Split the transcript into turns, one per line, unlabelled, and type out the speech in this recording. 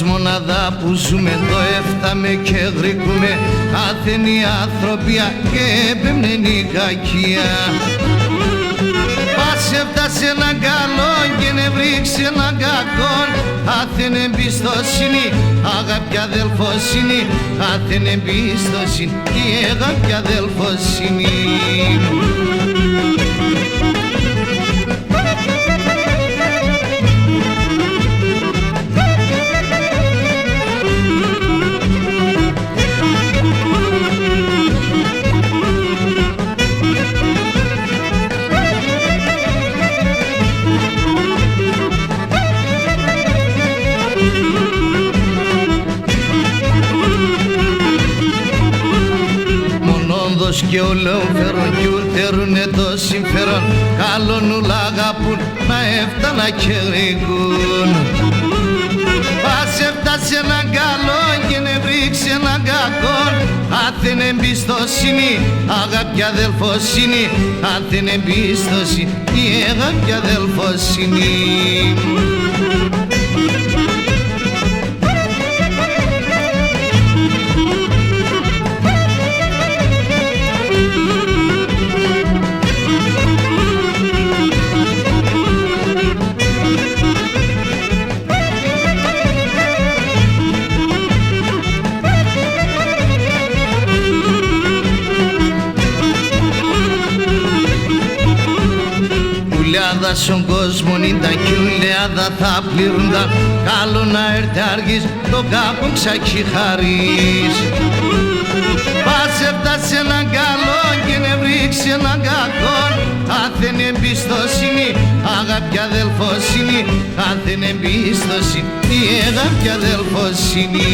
Μονάδα που ζούμε το έφταμε και γρικούμε, άθενοι ανθρωπία και πέμνενη κακία. Πας έφτασε έναν καλό και νευρίξε έναν κακόν, άθεν εμπιστοσύνη, αγάπη αδελφοσύνη, άθεν εμπιστοσύνη και αγάπη αδελφοσύνη. Και ολόφερον κι ουρτερούνε το συμφέρον, καλόν ουλ' αγαπούν να έφτανα και γρηγούν. Πας έφτασε έναν καλό και νευρίξε έναν κακόν, άθεν εμπιστοσύνη, αγάπη αδελφοσύνη, άθεν εμπιστοσύνη, η αγάπη αδελφοσύνη. Ουλιάδα στον κόσμο ήταν κι ουλιάδα θα πληρούνταν, καλό να έρθει αργής το κάπου ξακί χαρίς. Πας έφτασε έναν καλό και νευρίξε έναν κακόν, άθεν εμπιστοσύνη, αγάπη αδελφοσύνη, άθεν εμπιστοσύνη, η αγάπη αδελφοσύνη.